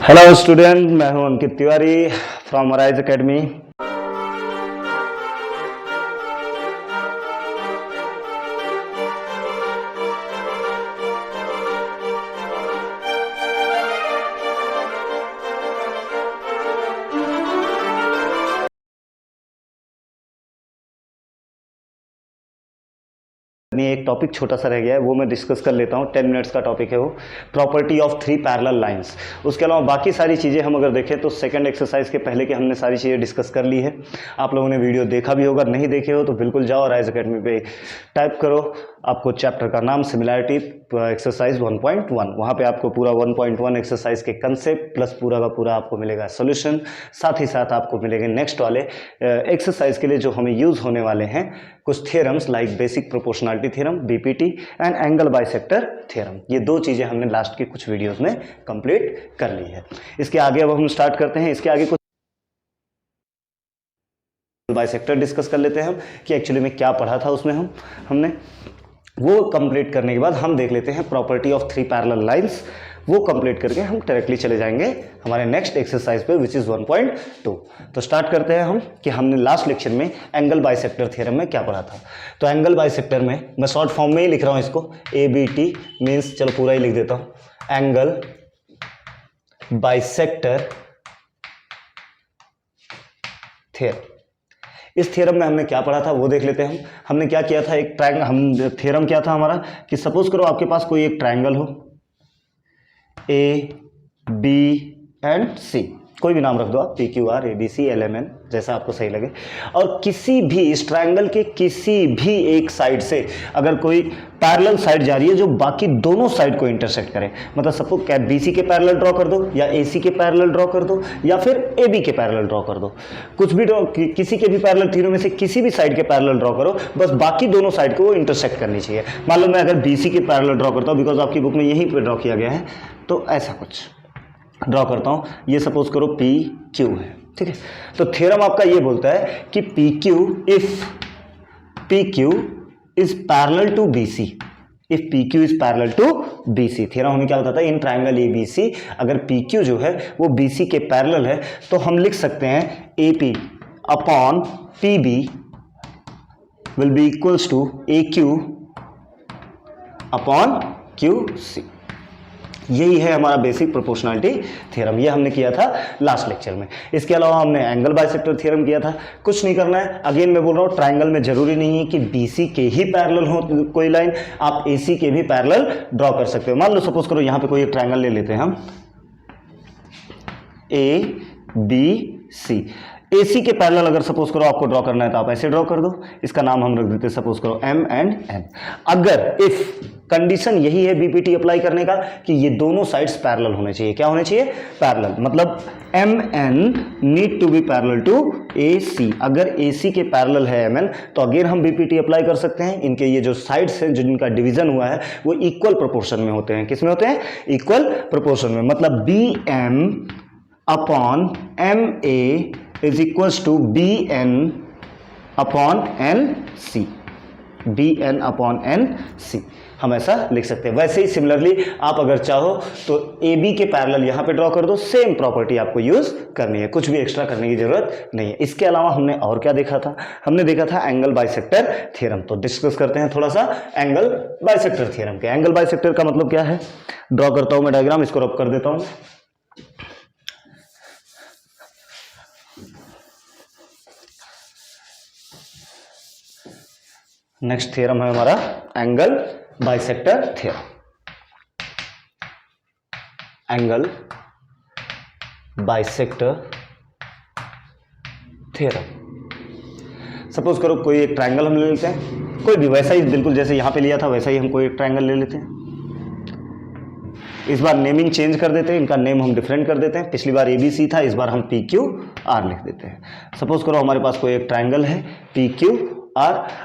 Hello student, मैं हूं Ankit Tiwari from arise academy. एक टॉपिक छोटा सा रह गया है, वो मैं डिस्कस कर लेता हूँ। 10 मिनट्स का टॉपिक है वो, प्रॉपर्टी ऑफ 3 पैरेलल लाइंस। उसके अलावा बाकी सारी चीज़ें हम अगर देखें तो सेकंड एक्सरसाइज के पहले के हमने सारी चीज़ें डिस्कस कर ली है। आप लोगों ने वीडियो देखा भी होगा, नहीं देखे हो तो बिल्कुल जाओ राइज एकेडमी पे टाइप करो, आपको चैप्टर का नाम सिमिलैरिटी एक्सरसाइज 1.1, वहाँ पे आपको पूरा 1.1 एक्सरसाइज के कंसेप्ट प्लस पूरा का पूरा आपको मिलेगा सोल्यूशन। साथ ही साथ आपको मिलेंगे नेक्स्ट वाले एक्सरसाइज के लिए जो हमें यूज़ होने वाले हैं कुछ theorems like basic proportionality theorem, BPT and angle bisector theorem. ये दो चीज़ें हमने लास्ट के कुछ वीडियोज़ में कंप्लीट कर ली है। इसके आगे अब हम स्टार्ट करते हैं। इसके आगे कुछ बाइसेक्टर डिस्कस कर लेते हैं हम कि एक्चुअली में क्या पढ़ा था उसमें हमने वो कंप्लीट करने के बाद हम देख लेते हैं प्रॉपर्टी ऑफ 3 पैरेलल लाइंस। वो कंप्लीट करके हम डायरेक्टली चले जाएंगे हमारे नेक्स्ट एक्सरसाइज पे विच इज 1.2। तो स्टार्ट करते हैं हम कि हमने लास्ट लेक्चर में एंगल बाइसेक्टर थ्योरम में क्या पढ़ा था। तो एंगल बाइसेक्टर में मैं शॉर्ट फॉर्म में ही लिख रहा हूं इसको, ABT मीन्स, चलो पूरा ही लिख देता हूं, एंगल बाइसेक्टर थ्योरम। इस थ्योरम में हमने क्या पढ़ा था वो देख लेते हैं। हमने क्या किया था, एक ट्रायंगल, हम थ्योरम क्या था हमारा कि सपोज करो आपके पास कोई एक ट्रायंगल हो, A, B एंड C, कोई भी नाम रख दो आप, PQR, ABC, LMN, जैसा आपको सही लगे। और किसी भी इस ट्रायंगल के किसी भी एक साइड से अगर कोई पैरेलल साइड जा रही है जो बाकी दोनों साइड को इंटरसेक्ट करे, मतलब सपोज क्या BC के पैरेलल ड्रॉ कर दो या AC के पैरेलल ड्रॉ कर दो या फिर AB के पैरेलल ड्रॉ कर दो, कुछ भी ड्रॉ, किसी के भी पैरेलल, तीनों में से किसी भी साइड के पैरेलल ड्रॉ करो, बस बाकी दोनों साइड को वो इंटरसेक्ट करनी चाहिए। मान लो मैं अगर BC के पैरेलल ड्रॉ करता हूँ, बिकॉज आपकी बुक में यहीं पर ड्रॉ किया गया है, तो ऐसा कुछ ड्रॉ करता हूं, ये सपोज करो PQ है, ठीक है। तो थ्योरम आपका ये बोलता है कि PQ, if PQ is parallel to BC, if PQ is parallel to BC, theorem हमें क्या बताता है, इन ट्रायंगल ABC अगर PQ जो है वो BC के पैरेलल है तो हम लिख सकते हैं AP upon PB will be equals to AQ upon QC। यही है हमारा बेसिक प्रोपोर्शनलिटी थ्योरम, ये हमने किया था लास्ट लेक्चर में। इसके अलावा हमने एंगल बाइसेक्टर थ्योरम किया था। कुछ नहीं करना है, अगेन मैं बोल रहा हूँ, ट्रायंगल में जरूरी नहीं है कि BC के ही पैरेलल हो कोई लाइन, आप AC के भी पैरेलल ड्रॉ कर सकते हो। मान लो सपोज करो यहाँ पे कोई एक ट्रायंगल ले लेते हैं हम, ABC, AC के पैरेलल अगर सपोज करो आपको ड्रॉ करना है तो आप ऐसे ड्रॉ कर दो, इसका नाम हम रख देते हैं सपोज करो M एंड N। अगर इफ कंडीशन यही है BPT अप्लाई करने का कि ये दोनों साइड्स पैरेलल होने चाहिए, क्या होने चाहिए, पैरेलल, मतलब MN need to be parallel to AC। अगर AC के पैरेलल है MN तो अगेन हम BPT अप्लाई कर सकते हैं। इनके ये जो साइड्स हैं, जो जिनका डिवीजन हुआ है वो इक्वल प्रोपोर्शन में होते हैं। किस में होते हैं, इक्वल प्रोपोर्शन में, मतलब BM upon MA is equals to BN upon NC, BN upon NC, हम ऐसा लिख सकते हैं। वैसे ही सिमिलरली आप अगर चाहो तो AB के पैरेलल यहाँ पे ड्रॉ कर दो, सेम प्रॉपर्टी आपको यूज करनी है, कुछ भी एक्स्ट्रा करने की जरूरत नहीं है। इसके अलावा हमने और क्या देखा था, हमने देखा था एंगल बाइसेक्टर थ्योरम। तो डिस्कस करते हैं थोड़ा सा एंगल बाइसेक्टर थ्योरम के। एंगल बाइसेक्टर का मतलब क्या है, ड्रॉ करता हूं मैं डायग्राम, इसको रब कर देता हूं। नेक्स्ट थ्योरम है हमारा angle bisector theorem. Angle bisector theorem, suppose करो कोई एक ट्रायंगल हम ले लेते हैं, कोई भी वैसा ही, बिल्कुल जैसे यहां पे लिया था वैसा ही हम कोई एक ट्रायंगल ले लेते हैं। इस बार नेमिंग चेंज कर देते हैं, इनका नेम हम डिफरेंट कर देते हैं। पिछली बार ABC था, इस बार हम PQR लिख देते हैं। सपोज करो हमारे पास कोई एक ट्रायंगल है PQR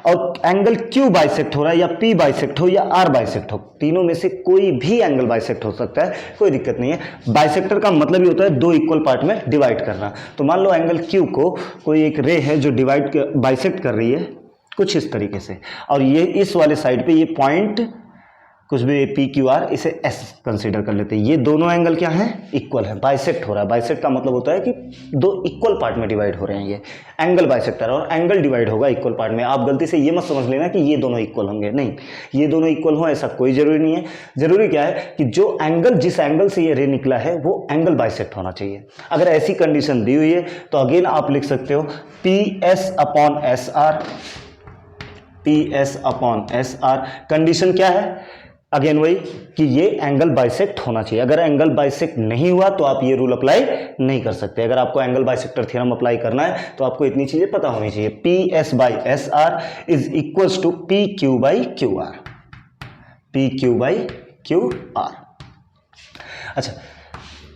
और एंगल Q बाइसेक्ट हो रहा है, या P बाइसेक्ट हो या R बाइसेक्ट हो, तीनों में से कोई भी एंगल बाइसेक्ट हो सकता है, कोई दिक्कत नहीं है। बाइसेक्टर का मतलब ही होता है दो इक्वल पार्ट में डिवाइड करना। तो मान लो एंगल Q को कोई एक रे है जो बाइसेक्ट कर रही है कुछ इस तरीके से, और ये इस वाले साइड पे ये पॉइंट कुछ भी पी क्यू आर, इसे एस कंसीडर कर लेते हैं। ये दोनों एंगल क्या हैं, इक्वल है, बाइसेक्ट हो रहा है। बाइसेक्ट का मतलब होता है कि दो इक्वल पार्ट में डिवाइड हो रहे हैं, ये एंगल बाइसेक्टर, और एंगल डिवाइड होगा इक्वल पार्ट में। आप गलती से ये मत समझ लेना कि ये दोनों इक्वल होंगे, नहीं, ये दोनों इक्वल हो ऐसा कोई जरूरी नहीं है। जरूरी क्या है कि जो एंगल, जिस एंगल से ये रे निकला है वो एंगल बाइसेक्ट होना चाहिए। अगर ऐसी कंडीशन दी हुई है तो अगेन आप लिख सकते हो P S upon S R, P S upon S R. Condition क्या है, अगेन वही कि ये एंगल बाइसेक्ट होना चाहिए। अगर एंगल बाइसेक्ट नहीं हुआ तो आप ये रूल अप्लाई नहीं कर सकते। अगर आपको एंगल बाइसेक्टर थ्योरम अप्लाई करना है तो आपको इतनी चीजें पता होनी चाहिए। P S by S R is equals to P Q by Q R, P Q by Q R. अच्छा,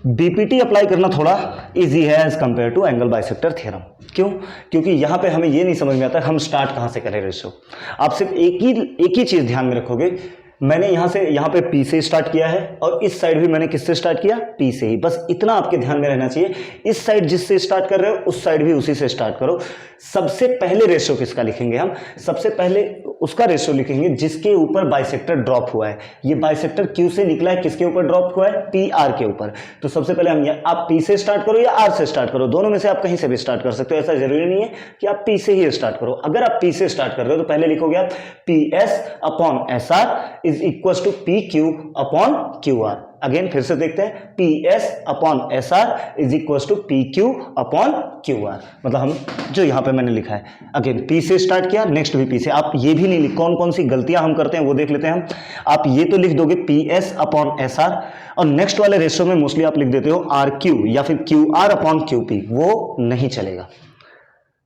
बीपीटी अप्लाई करना थोड़ा इजी है as compare to angle bisector theorem. क्यों? क्योंकि यहां पे हमें ये नहीं समझ में आता हम स्टार्ट कहां से करें रेशो। आप सिर्फ एक ही चीज ध्यान में रखोगे, मैंने यहां पे P से स्टार्ट किया है और इस साइड भी मैंने किससे स्टार्ट किया, P से ही। बस इतना आपके ध्यान में रहना चाहिए। इस साइड जिससे स्टार्ट कर रहे हो उस साइड भी उसी से स्टार्ट करो। सबसे पहले रेशियो किसका लिखेंगे हम, सबसे पहले उसका रेशियो लिखेंगे जिसके ऊपर बाइसेक्टर ड्रॉप हुआ है। ये बाइसेक्टर Q से निकला है, किसके ऊपर ड्रॉप हुआ है, PR के ऊपर। तो सबसे पहले हम आप P से स्टार्ट करो या R से स्टार्ट करो, दोनों में से आप कहीं से भी स्टार्ट कर सकते हो। ऐसा जरूरी नहीं है कि आप P से ही स्टार्ट करो। अगर आप P से स्टार्ट कर रहे हो तो पहले लिखोगे आप PS upon SR is equal to PQ upon QR। Again फिर से देखते हैं, PS upon SR is equal to PQ upon QR। मतलब हम जो यहां पे मैंने लिखा है, अगेन P से स्टार्ट किया, नेक्स्ट भी P से। आप ये भी नहीं लिख, कौन कौन सी गलतियां हम करते हैं वो देख लेते हैं हम। आप ये तो लिख दोगे PS अपॉन SR, और नेक्स्ट वाले रेशियो में मोस्टली आप लिख देते हो RQ या फिर QR अपॉन QP, वो नहीं चलेगा,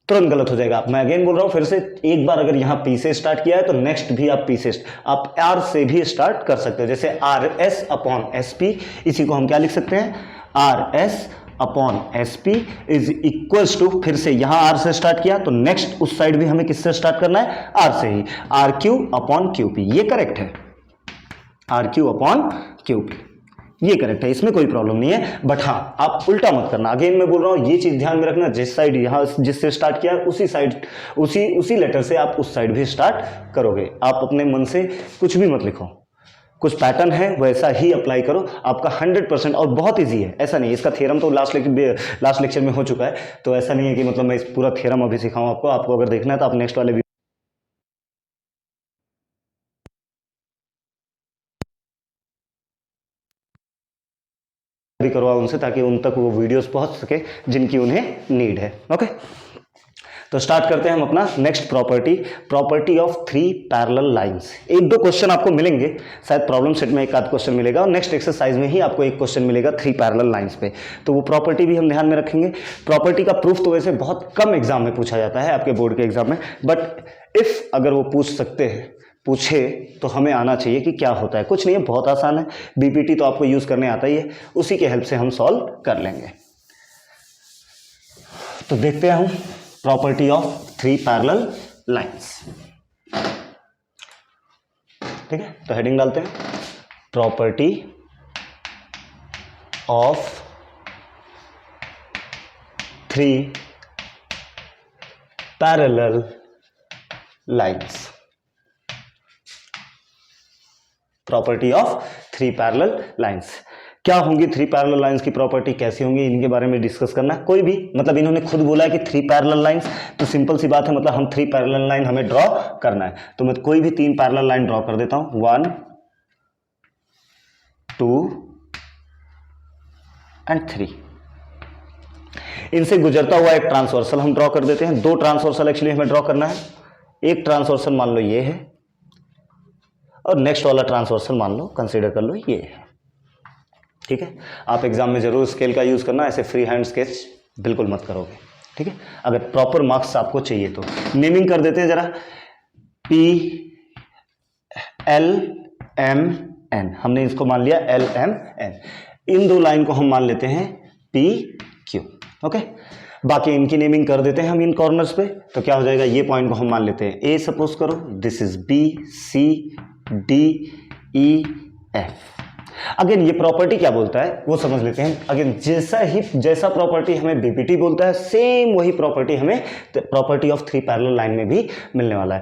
तुरंत गलत हो जाएगा। मैं अगेन बोल रहा हूं फिर से, एक बार अगर यहां P से स्टार्ट किया है तो नेक्स्ट भी आप P से, आप R से भी स्टार्ट कर सकते हो। जैसे RS अपॉन SP, इसी को हम क्या लिख सकते हैं, RS upon SP is equals to, फिर से यहां R से स्टार्ट किया तो नेक्स्ट उस साइड भी हमें किससे स्टार्ट करना है, R से ही, RQ अपॉन QP। ये करेक्ट है, RQ अपॉन QP, ये करेक्ट है, इसमें कोई प्रॉब्लम नहीं है। बट हाँ, आप उल्टा मत करना। अगेन मैं बोल रहा हूँ ये चीज ध्यान में रखना, जिस साइड यहाँ जिससे स्टार्ट किया उसी साइड, उसी लेटर से आप उस साइड भी स्टार्ट करोगे। आप अपने मन से कुछ भी मत लिखो, कुछ पैटर्न है वैसा ही अप्लाई करो, आपका 100%। और बहुत ईजी है, ऐसा नहीं है, इसका थ्योरम तो लास्ट लेक्चर में हो चुका है, तो ऐसा नहीं है कि मतलब मैं इस पूरा थ्योरम अभी सिखाऊं आपको। आपको अगर देखना है तो आप नेक्स्ट वाले भी करवाओ उनसे, ताकि उन तक वो वीडियोस पहुंच सके जिनकी उन्हें नीड है। ओके, तो स्टार्ट करते हैं हम अपना next property of three parallel lines. एक दो क्वेश्चन आपको मिलेंगे, शायद प्रॉब्लम सेट में एक आध क्वेश्चन मिलेगा, और नेक्स्ट एक्सरसाइज में ही आपको एक क्वेश्चन मिलेगा थ्री पैरेलल लाइंस पे। तो वो प्रॉपर्टी भी हम ध्यान में रखेंगे। प्रॉपर्टी का प्रूफ तो वैसे बहुत कम एग्जाम में पूछा जाता है, आपके बोर्ड के एग्जाम में, बट इफ अगर वो पूछे तो हमें आना चाहिए कि क्या होता है। कुछ नहीं है, बहुत आसान है, बीपीटी तो आपको यूज करने आता ही है, उसी के हेल्प से हम सॉल्व कर लेंगे। तो देखते हैं हम property of three parallel lines. ठीक है, तो हेडिंग डालते हैं, property of three parallel lines. Property of three parallel lines क्या होंगी, थ्री पैरेलल लाइंस की प्रॉपर्टी कैसी होंगी, इनके बारे में डिस्कस करना है। कोई भी, मतलब इन्होंने खुद बोला है कि थ्री पैरेलल लाइंस, तो सिंपल सी बात है, मतलब हम थ्री पैरेलल लाइन हमें ड्रॉ करना है। तो मैं कोई भी तीन पैरेलल लाइन ड्रॉ कर देता हूं, 1 2 एंड 3। इनसे गुजरता हुआ एक ट्रांसवर्सल हम ड्रॉ कर देते हैं। दो ट्रांसवर्सल एक्चुअली हमें ड्रॉ करना है। एक ट्रांसवर्सल मान लो ये है, और नेक्स्ट वाला ट्रांसवर्सल मान लो, कंसीडर कर लो ये है। ठीक है, आप एग्जाम में जरूर स्केल का यूज करना, ऐसे फ्री हैंड स्केच बिल्कुल मत करोगे। ठीक है, अगर प्रॉपर मार्क्स आपको चाहिए तो। नेमिंग कर देते हैं जरा, PLMN, हमने इसको मान लिया LMN। इन दो लाइन को हम मान लेते हैं PQ। ओके, बाकी इनकी नेमिंग कर देते हैं हम इन कॉर्नर्स पे। तो क्या हो जाएगा, ये पॉइंट को हम मान लेते हैं A, सपोज करो, this is B, C, D, E, F। Again ये प्रॉपर्टी क्या बोलता है वो समझ लेते हैं। अगेन जैसा प्रॉपर्टी हमें बीपीटी बोलता है, सेम वही प्रॉपर्टी हमें property of three parallel line में भी मिलने वाला है।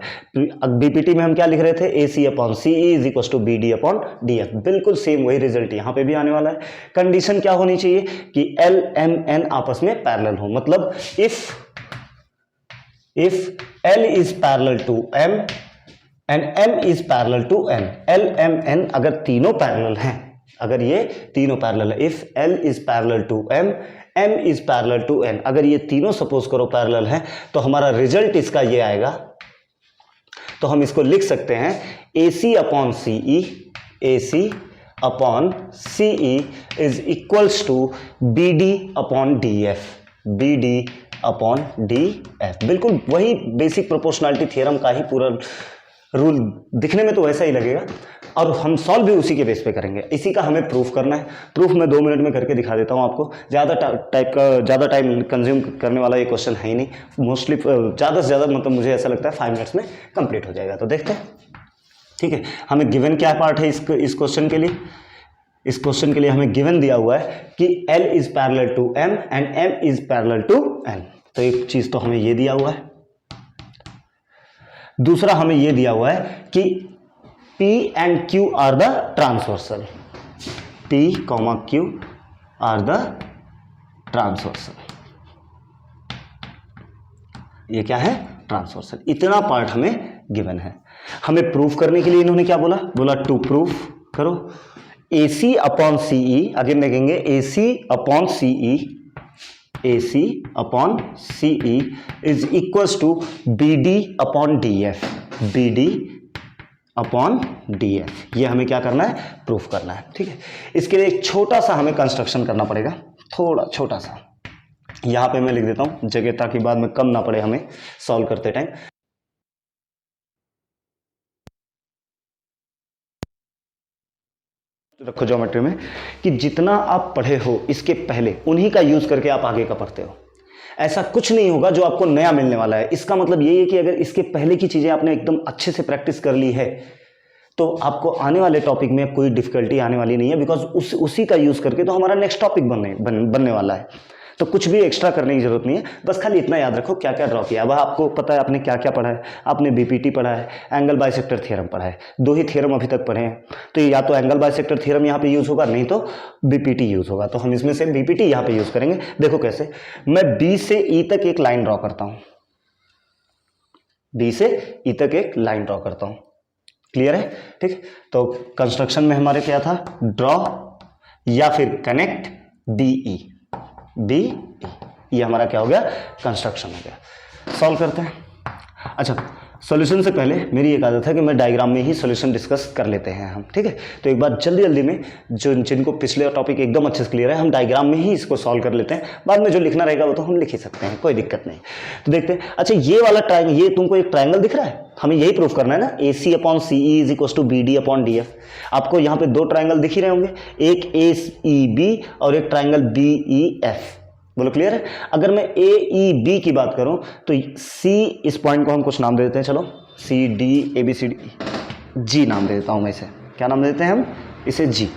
बीपीटी में हम क्या लिख रहे थे, AC upon CE is equal to BD upon DF, बिल्कुल सेम वही रिजल्ट यहाँ पे भी आने वाला है। कंडीशन क्या होनी चाहिए कि L M N आपस में पैरेलल हो, मतलब if L is parallel to M and M is parallel to N, L M N अगर तीनों पैरेलल हैं, अगर ये तीनों पैरेलल है, if L is parallel to M, M is parallel to N, अगर ये तीनों सपोज करो पैरेलल हैं तो हमारा रिजल्ट इसका ये आएगा। तो हम इसको लिख सकते हैं AC upon CE, AC upon CE is equals to BD upon DF, BD upon DF। बिल्कुल वही बेसिक प्रोपोर्शनैलिटी थ्योरम का ही पूरा रूल, दिखने में तो वैसा ही लगेगा और हम सॉल्व भी उसी के बेस पे करेंगे। इसी का हमें प्रूफ करना है। प्रूफ मैं 2 मिनट में करके दिखा देता हूँ आपको। ज़्यादा टाइम कंज्यूम करने वाला ये क्वेश्चन है ही नहीं, मोस्टली ज़्यादा से ज़्यादा मतलब मुझे ऐसा लगता है 5 मिनट्स में कंप्लीट हो जाएगा। तो देखते हैं, ठीक है। हमें गिवन क्या पार्ट है इस क्वेश्चन के लिए, इस क्वेश्चन के लिए हमें गिवन दिया हुआ है कि L is parallel to M and M is parallel to N। तो एक चीज़ तो हमें ये दिया हुआ है, दूसरा हमें यह दिया हुआ है कि P and Q are the transversal, P, Q are the transversal. ये क्या है, ट्रांसवर्सल। इतना पार्ट हमें गिवन है। हमें प्रूफ करने के लिए इन्होंने क्या बोला टू प्रूफ करो AC अपॉन CE, अगेन देखेंगे AC upon CE, AC upon CE is equals to BD upon DF, BD upon DF। ये हमें क्या करना है, प्रूफ करना है, ठीक है। इसके लिए एक छोटा सा हमें कंस्ट्रक्शन करना पड़ेगा, थोड़ा छोटा सा। यहाँ पे मैं लिख देता हूँ जगह, ताकि बाद में कम ना पड़े हमें सॉल्व करते टाइम। रखो ज्योमेट्री में कि जितना आप पढ़े हो इसके पहले उन्हीं का यूज करके आप आगे का पढ़ते हो। ऐसा कुछ नहीं होगा जो आपको नया मिलने वाला है। इसका मतलब यही है कि अगर इसके पहले की चीजें आपने एकदम अच्छे से प्रैक्टिस कर ली है तो आपको आने वाले टॉपिक में कोई डिफिकल्टी आने वाली नहीं है, बिकॉज उसी का यूज करके तो हमारा नेक्स्ट टॉपिक बनने वाला है। तो कुछ भी एक्स्ट्रा करने की जरूरत नहीं है, बस खाली इतना याद रखो क्या क्या ड्रॉ किया। अब आपको पता है आपने क्या क्या पढ़ा है, आपने बीपीटी पढ़ा है, एंगल बाइसेक्टर थ्योरम पढ़ा है, 2 ही थ्योरम अभी तक पढ़े हैं। तो या तो एंगल बाइसेक्टर थ्योरम यहाँ पे यूज होगा, नहीं तो बीपीटी यूज होगा। तो हम इसमें से बीपीटी यहाँ पे यूज करेंगे। देखो कैसे, मैं बी से ई तक एक लाइन ड्रॉ करता हूँ, बी से ई तक एक लाइन ड्रॉ करता हूँ, क्लियर है, ठीक। तो कंस्ट्रक्शन में हमारे क्या था, ड्रॉ या फिर कनेक्ट DE, ये हमारा क्या हो गया, कंस्ट्रक्शन हो गया। सॉल्व करते हैं। अच्छा, सॉल्यूशन से पहले मेरी एक आदत है कि मैं डायग्राम में ही सॉल्यूशन डिस्कस कर लेते हैं हम, ठीक है। तो एक बार जल्दी में जिनको पिछले टॉपिक एकदम अच्छे से क्लियर है, हम डायग्राम में ही इसको सॉल्व कर लेते हैं। बाद में जो लिखना रहेगा वो तो हम लिख ही सकते हैं, कोई दिक्कत नहीं। तो देखते हैं। अच्छा, ये वाला ट्रायंगल, ये तुमको एक ट्रायंगल दिख रहा है, हमें यही प्रूफ करना है ना, AC upon CE is equal to BD upon DF। आपको यहाँ पे 2 ट्रायंगल दिख ही रहे होंगे, एक AEB और एक ट्रायंगल BEF। बोलो क्लियर है। अगर मैं AEB की बात करूं तो C, इस पॉइंट को हम कुछ नाम दे देते हैं, चलो CD ABCD, G नाम दे देता हूं मैं इसे। क्या नाम दे देते हैं हम इसे, G।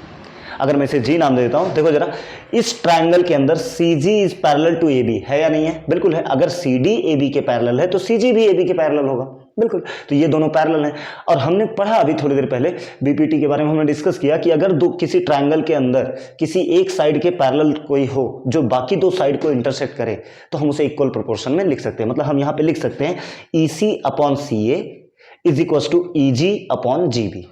अगर मैं इसे G नाम दे देता हूं, देखो जरा, इस ट्रायंगल के अंदर CG is parallel to AB, है या नहीं है, बिल्कुल है। अगर CD AB के पैरेलल है तो CG भी AB के पैरेलल होगा, बिल्कुल। तो ये दोनों पैरेलल हैं। और हमने पढ़ा अभी थोड़ी देर पहले बीपीटी के बारे में, हमने डिस्कस किया कि अगर किसी ट्रायंगल के अंदर किसी एक साइड के पैरेलल कोई हो जो बाकी 2 साइड को इंटरसेक्ट करे तो हम उसे इक्वल प्रोपोर्शन में लिख सकते हैं। मतलब हम यहाँ पे लिख सकते हैं EC upon CA is equal to EG upon GB,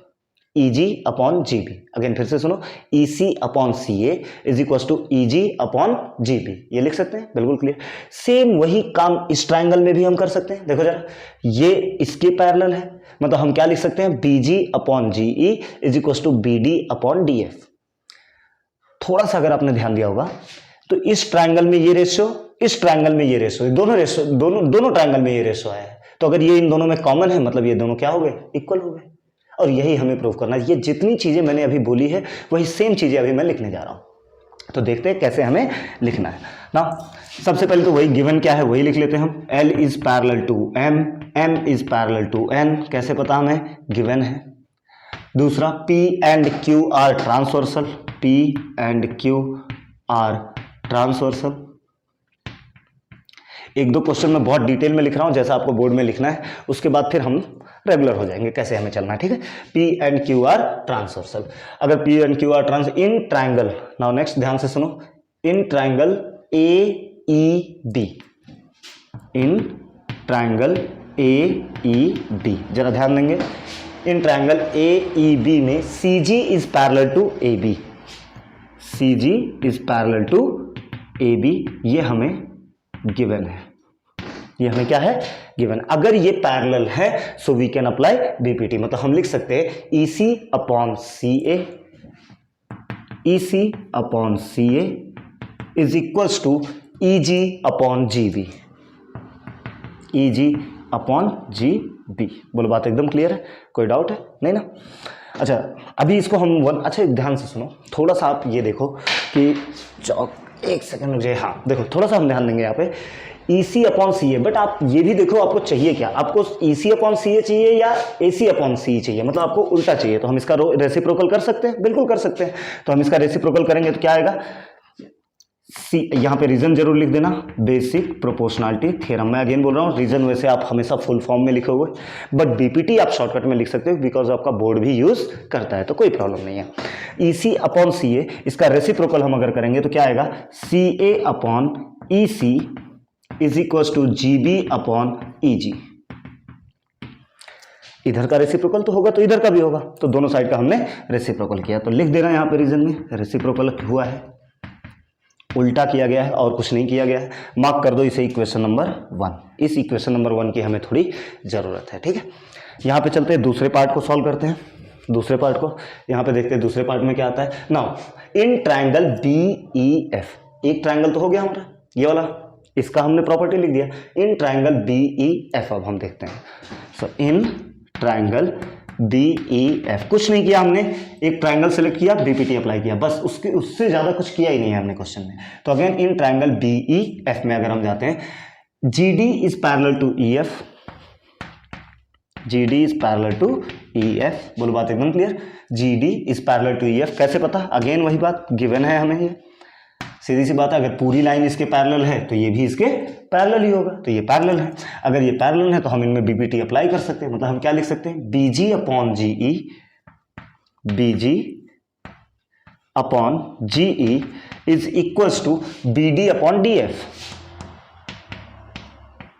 EG upon GB। Again फिर से सुनो, EC upon CA is equal to EG upon GB, ये लिख सकते हैं, बिल्कुल क्लियर। सेम वही काम इस ट्रायंगल में भी हम कर सकते हैं। देखो जरा, ये इसके पैरेलल है, मतलब हम क्या लिख सकते हैं, BG upon GE is equal to BD upon DF। थोड़ा सा अगर आपने ध्यान दिया होगा तो इस ट्रायंगल में ये रेशियो, इस ट्रायंगल में ये रेशियो, दोनों ट्रायंगल में ये रेशियो आया है। तो अगर ये इन दोनों में कॉमन है, मतलब ये दोनों क्या हो गए, इक्वल हो गए। और यही हमें प्रूव करना है। ये जितनी चीजें मैंने अभी बोली है वही सेम चीजें अभी मैं लिखने जा रहा हूं। तो देखते हैं कैसे हमें लिखना है ना। सबसे पहले तो वही गिवन क्या है वही लिख लेते हैं हम। L is parallel to M, M is parallel to N। कैसे पता हमें, गिवन है। दूसरा P and Q are transversal, P and Q are transversal. एक दो क्वेश्चन में बहुत डिटेल में लिख रहा हूं, जैसा आपको बोर्ड में लिखना है, उसके बाद फिर हम रेगुलर हो जाएंगे कैसे हमें चलना है, ठीक है। P and Q are transversal. अगर P and Q are trans in triangle, now next ध्यान से सुनो, in triangle AEB, in triangle AEB, जरा ध्यान देंगे, इन ट्राइंगल AEB में CG is parallel to AB, CG is parallel to AB, ये हमें गिवन है, ये हमें क्या है, गिवन। अगर ये पैरेलल है so we can apply BPT, मतलब हम लिख सकते हैं EC upon CA, EC upon CA is equals to EG upon GB, EG upon GB। बोलो बात एकदम क्लियर है, कोई डाउट है नहीं ना। अच्छा अभी इसको हम अच्छा ध्यान से सुनो, थोड़ा सा आप ये देखो कि एक सेकंड मुझे, हाँ देखो थोड़ा सा हम ध्यान देंगे यहाँ पे EC अपॉन CA, बट आप ये भी देखो आपको चाहिए क्या, आपको EC अपॉन CA चाहिए या AC अपॉन CE चाहिए, मतलब आपको उल्टा चाहिए। तो हम इसका रेसिप्रोकल कर सकते हैं, बिल्कुल कर सकते हैं। तो हम इसका रेसिप्रोकल करेंगे तो क्या आएगा, यहाँ पे रीजन जरूर लिख देना, बेसिक प्रोपोर्शनलिटी थ्योरम। मैं अगेन बोल रहा हूँ रीजन वैसे आप हमेशा फुल फॉर्म में लिखोगे, बट बीपीटी आप शॉर्टकट में लिख सकते हो बिकॉज आपका बोर्ड भी यूज करता है, तो कोई प्रॉब्लम नहीं है। EC अपॉन CA, इसका रेसिप्रोकल हम अगर करेंगे तो क्या आएगा, CA upon EC is equal to GB upon EG। इधर का रेसिप्रोकल तो होगा तो इधर का भी होगा, तो दोनों साइड का हमने रेसिप्रोकल किया, तो लिख देना यहाँ पे रीजन में रेसिप्रोकल हुआ है, उल्टा किया गया है और कुछ नहीं किया गया है। मार्क कर दो इसे इक्वेशन नंबर 1। इस इक्वेशन नंबर 1 की हमें थोड़ी ज़रूरत है, ठीक है। यहाँ पे चलते हैं दूसरे पार्ट को सॉल्व करते हैं। दूसरे पार्ट को यहाँ पे देखते हैं, दूसरे पार्ट में क्या आता है। नाउ इन ट्राइंगल BEF, एक ट्राइंगल तो हो गया हमारा ये वाला, इसका हमने प्रॉपर्टी लिख दिया। इन ट्राइंगल BEF अब हम देखते हैं। सो इन ट्राइंगल BEF, कुछ नहीं किया हमने, एक ट्राइंगल सेलेक्ट किया, बीपीटी अप्लाई किया, बस उससे ज्यादा कुछ किया ही नहीं है हमने क्वेश्चन में। तो अगेन इन ट्राइंगल BEF में अगर हम जाते हैं, GD is parallel to EF, GD is parallel to EF। बोलो बात एकदम clear, GD is parallel to EF। कैसे पता, अगेन वही बात, गिवन है हमें, ये सीधी सी बात है। अगर पूरी लाइन इसके पैरेलल है तो ये भी इसके पैरेलल ही होगा, तो ये पैरेलल है। अगर ये पैरेलल है तो हम इनमें बीपीटी अप्लाई कर सकते हैं, मतलब हम क्या लिख सकते हैं, BG upon GE, BG upon GE is equals to BD upon DF,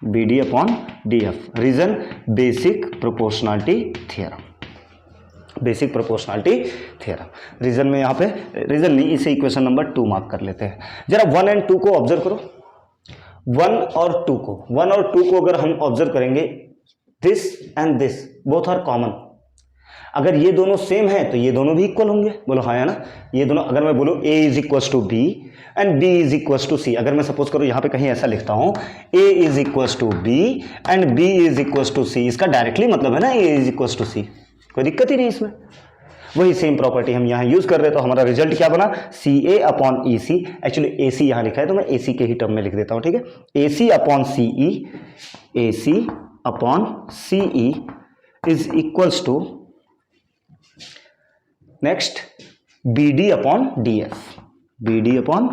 BD upon DF। Reason basic proportionality theorem, basic proportionality theorem. Reason में यहाँ पे रीजन नहीं, इसे इक्वेशन नंबर 2 मार्क कर लेते हैं। जरा 1 एंड 2 को ऑब्जर्व करो, 1 और 2 को अगर हम ऑब्जर्व करेंगे, this and this both are common. अगर ये दोनों सेम है तो ये दोनों भी इक्वल होंगे, बोलो हाँ है ना। ये दोनों अगर मैं बोलूँ A is equal to B and B is equal to C, अगर मैं सपोज करो यहाँ पे कहीं ऐसा लिखता हूँ A is equal to B and B is equal to C, इसका डायरेक्टली मतलब है ना A is equal to C, कोई दिक्कत ही नहीं इसमें। वही सेम प्रॉपर्टी हम यहाँ यूज कर रहे हैं, तो हमारा रिजल्ट क्या बना, CA upon EC। Actually AC यहाँ लिखा है तो मैं AC के ही टर्म में लिख देता हूँ, ठीक है। AC upon CE, AC upon CE is equals to next BD upon DF, BD upon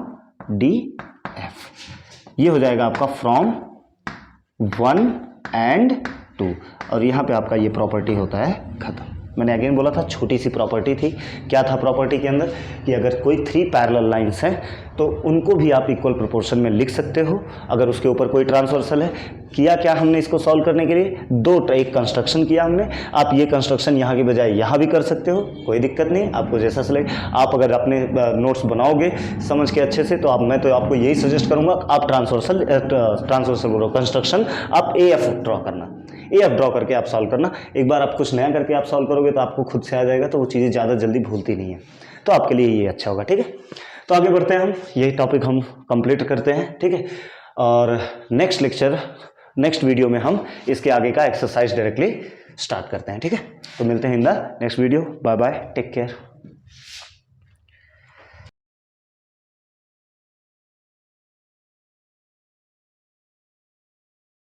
DF। ये हो जाएगा आपका फ्रॉम 1 एंड 2, और यहाँ पे आपका ये प्रॉपर्टी होता है खत्म। मैंने अगेन बोला था छोटी सी प्रॉपर्टी थी, क्या था प्रॉपर्टी के अंदर कि अगर कोई 3 पैरेलल लाइंस हैं तो उनको भी आप इक्वल प्रोपोर्शन में लिख सकते हो अगर उसके ऊपर कोई ट्रांसवर्सल है। किया क्या हमने इसको सॉल्व करने के लिए, एक कंस्ट्रक्शन किया हमने। आप ये कंस्ट्रक्शन यहाँ के बजाय यहाँ भी कर सकते हो, कोई दिक्कत नहीं, आपको जैसा सिलेक्ट। आप अगर अपने नोट्स बनाओगे समझ के अच्छे से तो मैं तो आपको यही सजेस्ट करूँगा, आप ट्रांसवर्सल कंस्ट्रक्शन आप AF ड्रॉ करना, AF ड्रॉ करके आप सॉल्व करना। एक बार आप कुछ नया करके आप सॉल्व करोगे तो आपको खुद से आ जाएगा, तो वो चीज़ें ज़्यादा जल्दी भूलती नहीं है, तो आपके लिए ये अच्छा होगा, ठीक है। तो आगे बढ़ते हैं, हम यही टॉपिक हम कंप्लीट करते हैं, ठीक है। और नेक्स्ट वीडियो में हम इसके आगे का एक्सरसाइज डायरेक्टली स्टार्ट करते हैं, ठीक है। तो मिलते हैं in the next video, bye bye, take care.